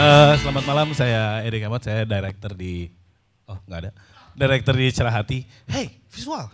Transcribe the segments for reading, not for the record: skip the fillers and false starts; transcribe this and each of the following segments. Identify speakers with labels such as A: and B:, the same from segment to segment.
A: Selamat malam, saya Erik Ahmad, saya director di, nggak ada, director di Cerah Hati. Hey, visual.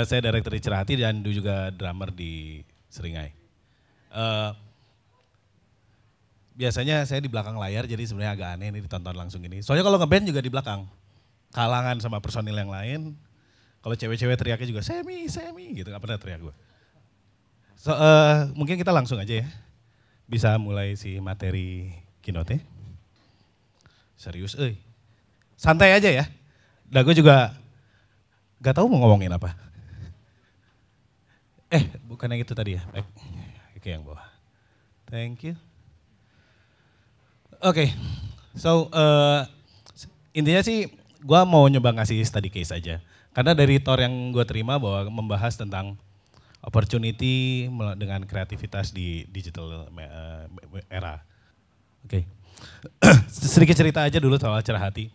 A: Saya director di Cerah Hati dan juga drummer di Seringai. Biasanya saya di belakang layar, jadi sebenarnya agak aneh ini ditonton langsung ini. Soalnya kalau ngeband juga di belakang, kalangan sama personil yang lain. Kalau cewek-cewek teriaknya juga Semi gitu, nggak pernah teriak gue. Mungkin kita langsung aja ya. Bisa mulai si materi keynote. Serius, santai aja ya. Dan gue juga gak tahu mau ngomongin apa. Bukan yang itu tadi ya. Oke, yang bawah. Thank you. Oke, so intinya sih gue mau nyoba ngasih study case aja. Karena dari tour yang gue terima bahwa membahas tentang opportunity dengan kreativitas di digital era. Oke. Sedikit cerita aja dulu soal Cerah Hati.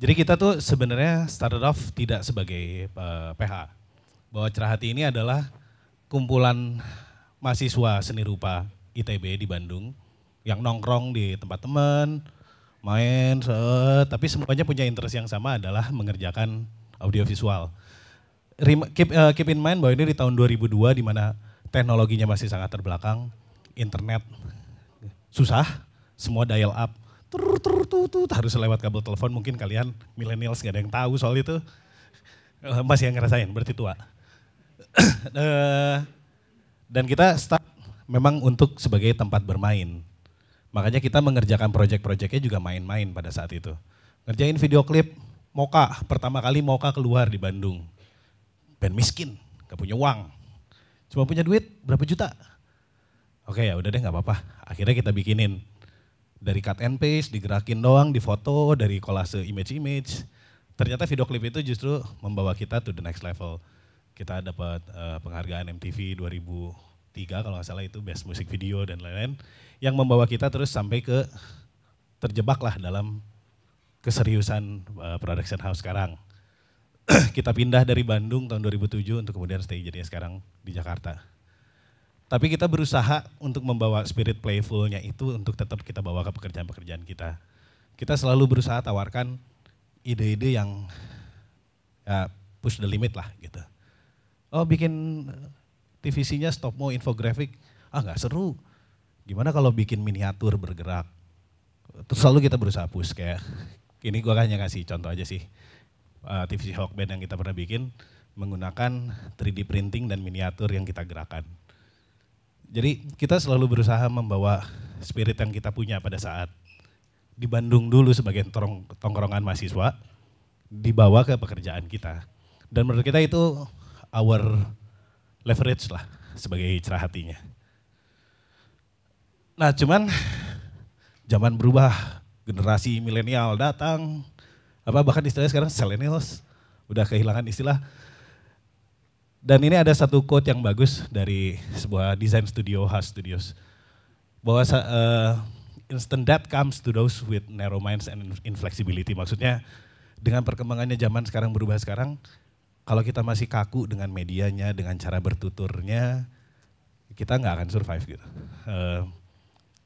A: Jadi kita tuh sebenarnya started off tidak sebagai PH. Bahwa Cerah Hati ini adalah kumpulan mahasiswa seni rupa ITB di Bandung yang nongkrong di tempat teman, main, tapi semuanya punya interest yang sama adalah mengerjakan audiovisual. Keep in mind bahwa ini di tahun 2002 di mana teknologinya masih sangat terbelakang, internet susah, semua dial up, harus lewat kabel telepon. Mungkin kalian millennials gak ada yang tahu soal itu, masih yang ngerasain, berarti tua. Dan kita start memang untuk sebagai tempat bermain. Makanya kita mengerjakan project-projectnya juga main-main pada saat itu. Ngerjain video klip Mocha, pertama kali Mocha keluar di Bandung. Band miskin, gak punya uang. Cuma punya duit berapa juta. Oke ya udah deh gak apa-apa. Akhirnya kita bikinin. Dari cut and paste, digerakin doang, difoto, dari kolase image-image. Ternyata video klip itu justru membawa kita to the next level. Kita dapat penghargaan MTV 2003 kalau gak salah itu Best Music Video dan lain-lain. Yang membawa kita terus sampai ke terjebak lah dalam keseriusan production house sekarang. Kita pindah dari Bandung tahun 2007 untuk kemudian stay jadinya sekarang di Jakarta. Tapi kita berusaha untuk membawa spirit playfulnya itu untuk tetap kita bawa ke pekerjaan-pekerjaan kita. Kita selalu berusaha tawarkan ide-ide yang ya, push the limit lah gitu. Oh bikin TVC-nya stop mo infografik, gak seru. Gimana kalau bikin miniatur bergerak? Terus selalu kita berusaha push kayak, ini gue hanya ngasih contoh aja sih. TVC Hawk Band yang kita pernah bikin menggunakan 3D printing dan miniatur yang kita gerakan. Jadi kita selalu berusaha membawa spirit yang kita punya pada saat di Bandung dulu sebagai tongkrongan mahasiswa, dibawa ke pekerjaan kita. Dan menurut kita itu our leverage lah sebagai Cerah Hatinya. Nah cuman zaman berubah, generasi milenial datang, bahkan istilahnya sekarang millennials udah kehilangan istilah. Dan ini ada satu quote yang bagus dari sebuah design studio Haas Studios, bahwa instant death comes to those with narrow minds and inflexibility. Maksudnya dengan perkembangannya zaman sekarang berubah sekarang, kalau kita masih kaku dengan medianya, dengan cara bertuturnya, kita nggak akan survive gitu.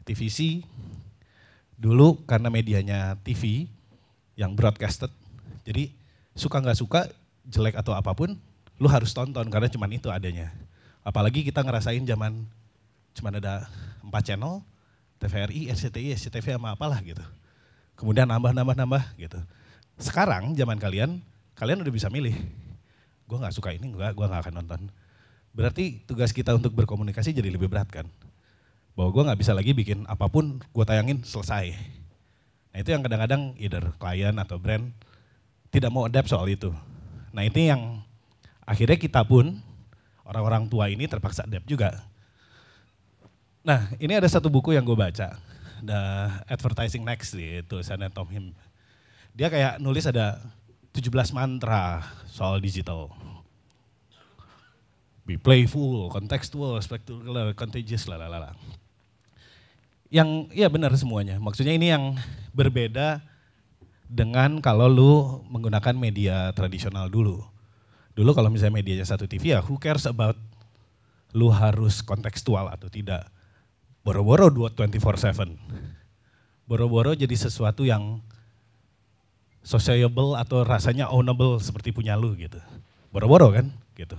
A: TVC dulu karena medianya TV yang broadcasted, jadi suka nggak suka, jelek atau apapun, lu harus tonton karena cuman itu adanya. Apalagi kita ngerasain zaman cuman ada 4 channel, TVRI, SCTI, SCTV sama apalah gitu. Kemudian nambah gitu. Sekarang zaman kalian udah bisa milih. Gue nggak suka ini, gue nggak akan nonton. Berarti tugas kita untuk berkomunikasi jadi lebih berat kan. Bahwa gue nggak bisa lagi bikin apapun, gue tayangin selesai. Nah itu yang kadang-kadang either klien atau brand tidak mau adapt soal itu. Nah ini yang akhirnya kita pun, orang-orang tua ini terpaksa adapt juga. Nah ini ada satu buku yang gue baca, The Advertising Next, tulisannya Tom Him. Dia kayak nulis ada 17 mantra soal digital. Be playful, contextual, spectacular, contagious, lalala. Yang iya benar semuanya, maksudnya ini yang berbeda dengan kalau lu menggunakan media tradisional dulu. Dulu kalau misalnya medianya satu TV ya who cares about lu harus kontekstual atau tidak. Boro-boro 24/7. boro-boro jadi sesuatu yang sociable atau rasanya ownable seperti punya lu gitu. Boro-boro kan gitu.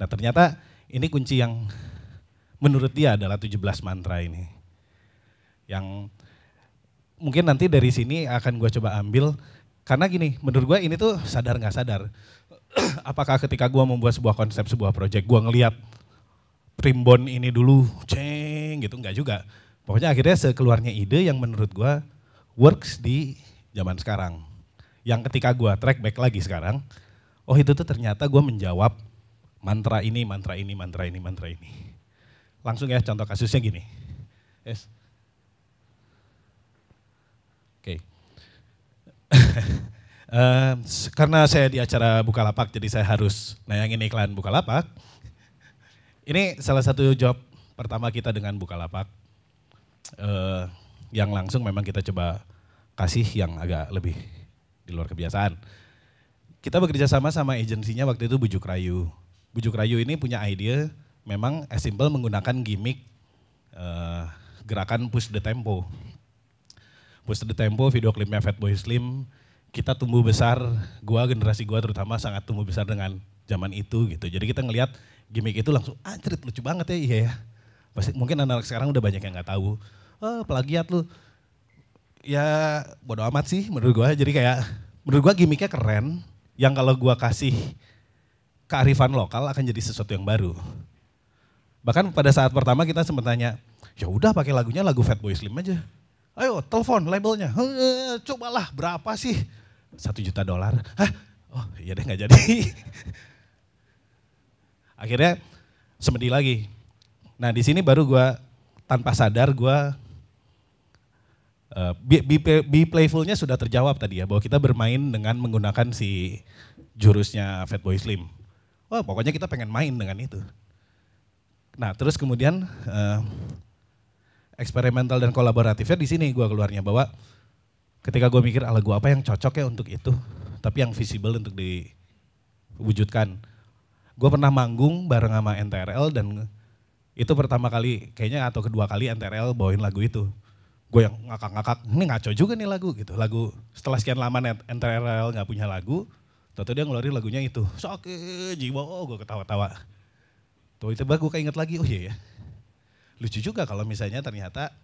A: Nah ternyata ini kunci yang menurut dia adalah 17 mantra ini. Yang mungkin nanti dari sini akan gue coba ambil, karena gini, menurut gue ini tuh sadar nggak sadar. Apakah ketika gue membuat sebuah konsep, sebuah project, gue ngeliat primbon ini dulu, gitu, enggak juga. Pokoknya akhirnya sekeluarnya ide yang menurut gue works di zaman sekarang. Yang ketika gue track back lagi sekarang, oh itu tuh ternyata gue menjawab mantra ini, mantra ini, mantra ini, mantra ini. Langsung ya contoh kasusnya gini. Yes. Oke. Karena saya di acara Bukalapak jadi saya harus nayangin iklan Bukalapak. Ini salah satu job pertama kita dengan Bukalapak. Yang langsung memang kita coba kasih yang agak lebih di luar kebiasaan. Kita bekerja sama agensinya waktu itu Bujuk Rayu. Bujuk Rayu ini punya ide memang as simple menggunakan gimmick gerakan push the tempo. Push the tempo, video klipnya Fatboy Slim. Kita tumbuh besar, generasi gua terutama sangat tumbuh besar dengan zaman itu gitu. Jadi kita ngelihat gimmick itu langsung, anjrit lucu banget ya, iya ya. Pasti mungkin anak sekarang udah banyak yang nggak tahu. Oh plagiat lu. Ya bodo amat sih menurut gua. Jadi kayak menurut gua gimmicknya keren. Yang kalau gua kasih kearifan lokal akan jadi sesuatu yang baru. Bahkan pada saat pertama kita sempat tanya, ya udah pakai lagunya lagu Fatboy Slim aja. Ayo telepon labelnya, cobalah berapa sih? $1 juta. Hah? Oh iya deh gak jadi. Akhirnya semedi lagi. Nah di sini baru gue tanpa sadar gue be playfulnya sudah terjawab tadi ya. Bahwa kita bermain dengan menggunakan si jurusnya Fatboy Slim. Wah pokoknya kita pengen main dengan itu. Nah terus kemudian eksperimental dan kolaboratifnya di sini gue keluarnya bahwa ketika gue mikir lagu apa yang cocok ya untuk itu, tapi yang visible untuk diwujudkan. Gue pernah manggung bareng sama NTRL dan itu pertama kali kayaknya atau kedua kali NTRL bawain lagu itu. Gue yang ngakak-ngakak, ini ngaco juga nih lagu gitu. Lagu setelah sekian lama NTRL gak punya lagu, tentu dia ngeluarin lagunya itu. Sakit jiwa, oh gue ketawa-tawa. Tuh itu gue keinget lagi, oh iya ya. Lucu juga kalau misalnya ternyata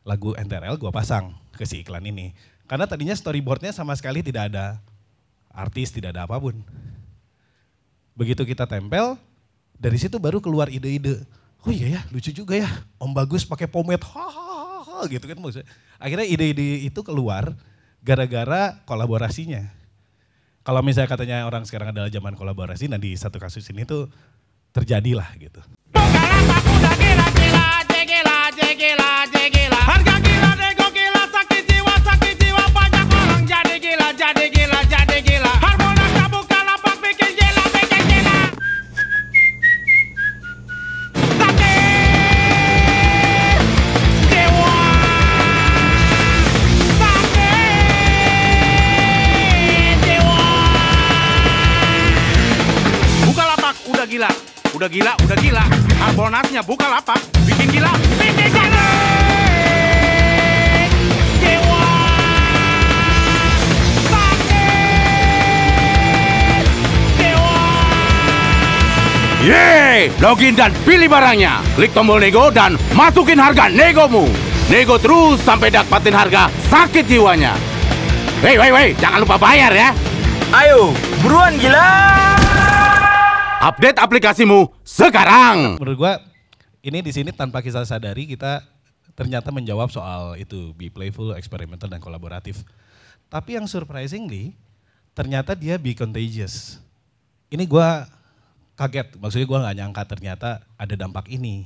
A: lagu NTRL gue pasang ke si iklan ini. Karena tadinya storyboardnya sama sekali tidak ada artis, tidak ada apapun. Begitu kita tempel, dari situ baru keluar ide-ide. Oh iya ya, lucu juga ya, Om Bagus pakai pomade, hahaha gitu kan maksudnya. Akhirnya ide-ide itu keluar gara-gara kolaborasinya. Kalau misalnya katanya orang sekarang adalah zaman kolaborasi, nah di satu kasus ini tuh terjadilah gitu.
B: Harga gila, nego gila, sakit jiwa, banyak orang jadi gila, Harbolnas Bukalapak bikin gila. Sakit jiwa, Bukalapak udah gila, Harbolnasnya Bukalapak bikin gila.
C: Yeay, login dan pilih barangnya. Klik tombol nego dan masukin harga negomu. Nego terus sampai dapatin harga sakit jiwanya. Wey, jangan lupa bayar ya.
D: Ayo, buruan gila.
C: Update aplikasimu sekarang.
A: Menurut gua ini di sini tanpa kita sadari kita ternyata menjawab soal itu be playful, experimental dan kolaboratif. Tapi yang surprisingly ternyata dia be contagious. Ini gua kaget, maksudnya gue gak nyangka ternyata ada dampak ini.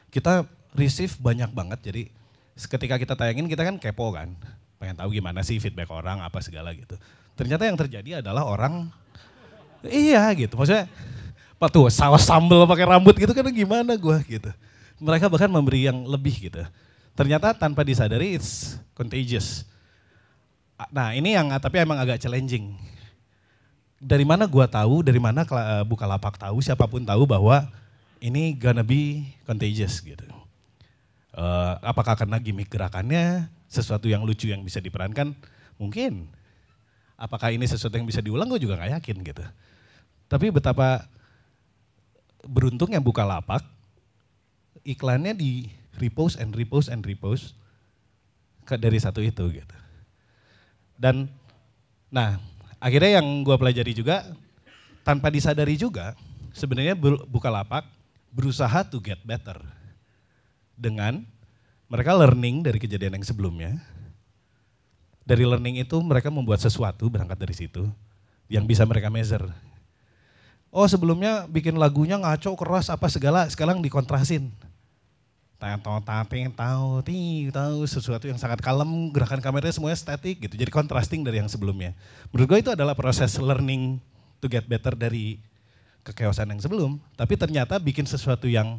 A: Kita receive banyak banget, jadi ketika kita tayangin kita kan kepo kan. Pengen tahu gimana sih feedback orang, apa segala gitu. Ternyata yang terjadi adalah orang, iya gitu. Maksudnya, apa tuh saus sambal pakai rambut gitu kan gimana gue gitu. Mereka bahkan memberi yang lebih gitu. Ternyata tanpa disadari it's contagious. Nah ini yang tapi emang agak challenging. Dari mana gua tahu, dari mana Bukalapak tahu, siapapun tahu bahwa ini gonna be contagious gitu. Apakah karena gimmick gerakannya, sesuatu yang lucu yang bisa diperankan? Mungkin. Apakah ini sesuatu yang bisa diulang? Gue juga gak yakin gitu. Tapi betapa beruntungnya Bukalapak, iklannya di repost dari satu itu gitu. Dan nah akhirnya yang gue pelajari juga, tanpa disadari juga, sebenarnya Bukalapak berusaha to get better. Dengan mereka learning dari kejadian yang sebelumnya. Dari learning itu mereka membuat sesuatu berangkat dari situ yang bisa mereka measure. Oh sebelumnya bikin lagunya ngaco, keras, apa segala, sekarang dikontrasin. Tahu sesuatu yang sangat kalem, gerakan kameranya semuanya static gitu. Jadi contrasting dari yang sebelumnya. Menurut gue itu adalah proses learning to get better dari kekeosan yang sebelum. Tapi ternyata bikin sesuatu yang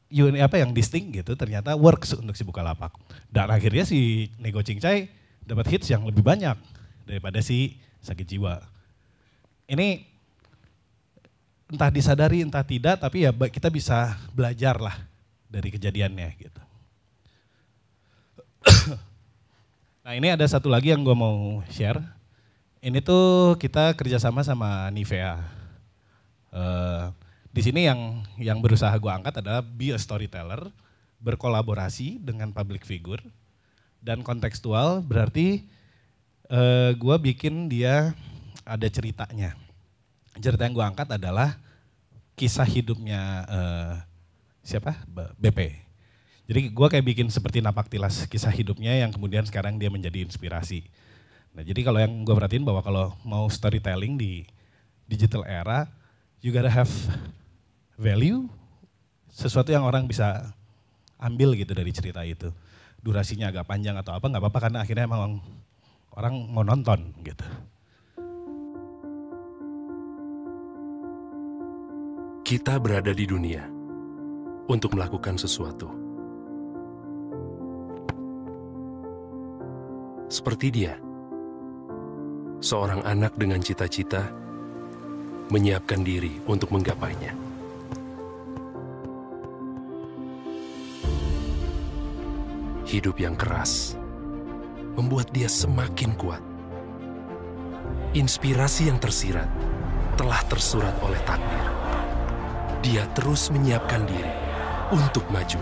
A: yang distinct gitu, ternyata works untuk si Bukalapak. Dan akhirnya si Nego Cincai dapat hits yang lebih banyak daripada si Sakit Jiwa. Ini entah disadari entah tidak, tapi ya kita bisa belajar lah dari kejadiannya gitu. Nah ini ada satu lagi yang gue mau share. Ini tuh kita kerjasama sama Nivea. Di sini yang berusaha gue angkat adalah be a storyteller, berkolaborasi dengan public figure, dan kontekstual berarti gue bikin dia ada ceritanya. Cerita yang gue angkat adalah kisah hidupnya BP. Jadi gue kayak bikin seperti napak tilas kisah hidupnya yang kemudian sekarang dia menjadi inspirasi. Nah jadi kalau yang gue perhatiin bahwa kalau mau storytelling di digital era, you gotta have value, sesuatu yang orang bisa ambil gitu dari cerita itu. Durasinya agak panjang atau apa, nggak apa-apa karena akhirnya emang orang mau nonton gitu.
E: Kita berada di dunia untuk melakukan sesuatu. Seperti dia, seorang anak dengan cita-cita menyiapkan diri untuk menggapainya. Hidup yang keras membuat dia semakin kuat. Inspirasi yang tersirat telah tersurat oleh takdir. Dia terus menyiapkan diri untuk maju.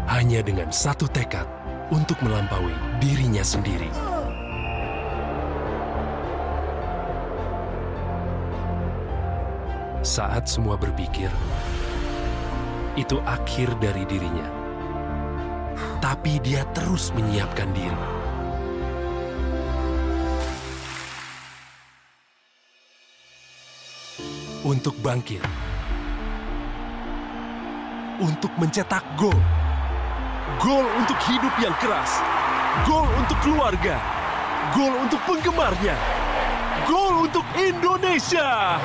E: Hanya dengan satu tekad untuk melampaui dirinya sendiri. Saat semua berpikir, itu akhir dari dirinya. Tapi dia terus menyiapkan diri. Untuk bangkit. Untuk mencetak gol. Gol untuk hidup yang keras. Gol untuk keluarga. Gol untuk penggemarnya. Gol untuk Indonesia.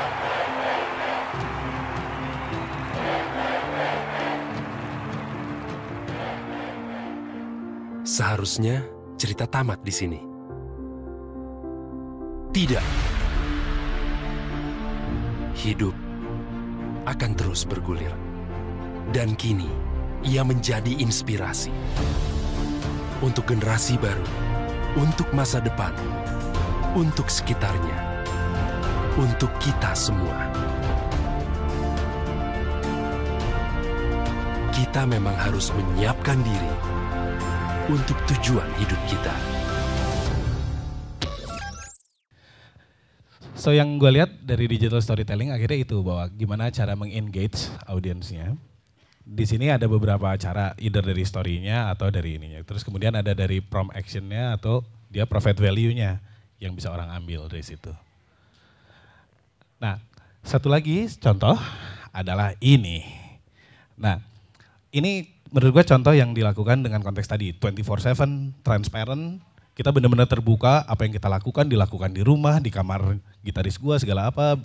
E: Seharusnya cerita tamat di sini. Tidak. Hidup akan terus bergulir. Dan kini, ia menjadi inspirasi. Untuk generasi baru, untuk masa depan, untuk sekitarnya, untuk kita semua. Kita memang harus menyiapkan diri untuk tujuan hidup kita.
A: So yang gue lihat dari digital storytelling akhirnya itu bahwa gimana cara mengengage audiensnya. Di sini ada beberapa cara, either dari story-nya atau dari ininya. Terus kemudian ada dari prompt action-nya atau dia profit value-nya yang bisa orang ambil dari situ. Nah, satu lagi contoh adalah ini. Nah, ini menurut gue contoh yang dilakukan dengan konteks tadi, 24/7, transparent, kita benar-benar terbuka, apa yang kita lakukan dilakukan di rumah, di kamar gitaris gue, segala apa,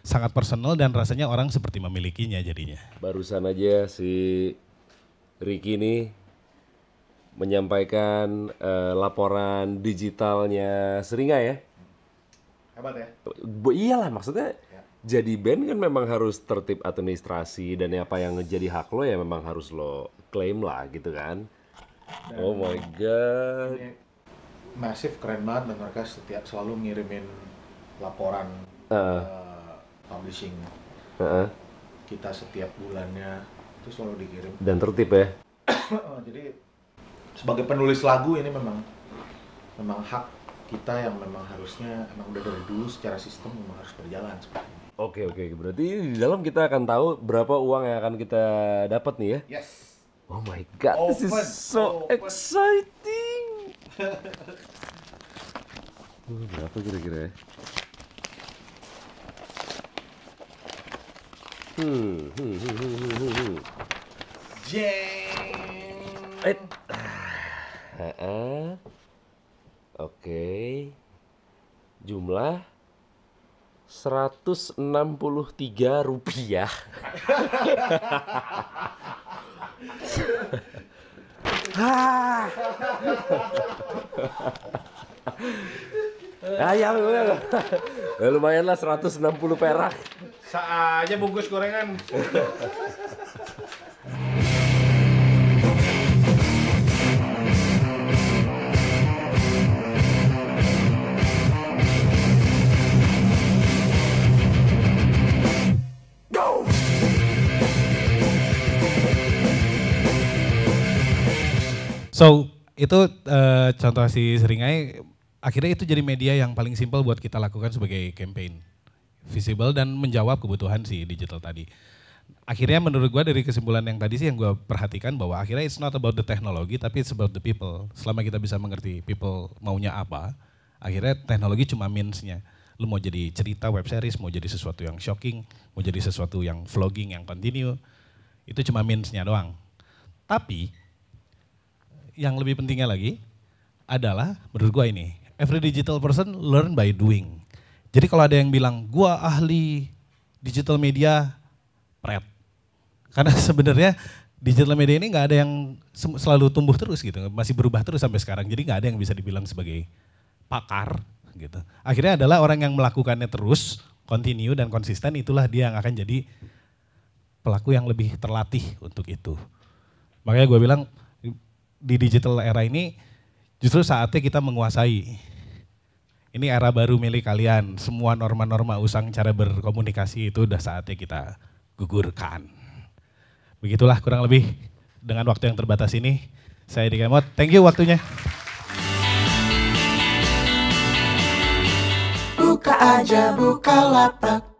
A: sangat personal dan rasanya orang seperti memilikinya jadinya.
F: Barusan aja si Ricky ini menyampaikan laporan digitalnya Seringa ya.
A: Hebat ya?
F: Iyalah maksudnya jadi band kan memang harus tertib administrasi dan apa yang jadi hak lo ya memang harus lo klaim lah gitu kan. Oh my god.
G: Ini massive, keren banget, dan mereka selalu ngirimin laporan publishing kita setiap bulannya, itu selalu dikirim.
F: Dan tertib ya.
G: Jadi sebagai penulis lagu ini memang hak kita yang memang harusnya emang udah dari dulu secara sistem memang harus berjalan seperti ini.
F: Oke, berarti di dalam kita akan tahu berapa uang yang akan kita dapat nih ya.
G: Yes.
F: Oh my god, this is so exciting. Berapa kira-kira ya? Oke. Jumlah Rp163. Ya, lumayan lah 160 perak.
A: Aja bungkus gorengan. So, itu contoh si Seringai, akhirnya itu jadi media yang paling simpel buat kita lakukan sebagai campaign. Visible dan menjawab kebutuhan si digital tadi. Akhirnya menurut gue dari kesimpulan yang tadi sih yang gue perhatikan bahwa akhirnya it's not about the technology tapi it's about the people. Selama kita bisa mengerti people maunya apa, akhirnya teknologi cuma means-nya. Lu mau jadi cerita web series, mau jadi sesuatu yang shocking, mau jadi sesuatu yang vlogging, yang continue, itu cuma means-nya doang. Tapi yang lebih pentingnya lagi adalah menurut gua ini, every digital person learn by doing. Jadi kalau ada yang bilang gua ahli digital media, pret. Karena sebenarnya digital media ini nggak ada yang selalu tumbuh terus gitu, masih berubah terus sampai sekarang. Jadi nggak ada yang bisa dibilang sebagai pakar gitu. Akhirnya adalah orang yang melakukannya terus, continue dan konsisten, itulah dia yang akan jadi pelaku yang lebih terlatih untuk itu. Makanya gue bilang di digital era ini justru saatnya kita menguasai. Ini era baru milik kalian, semua norma-norma usang cara berkomunikasi itu udah saatnya kita gugurkan. Begitulah kurang lebih dengan waktu yang terbatas ini. Saya Dika Emot, thank you waktunya.
H: Buka aja Bukalapak.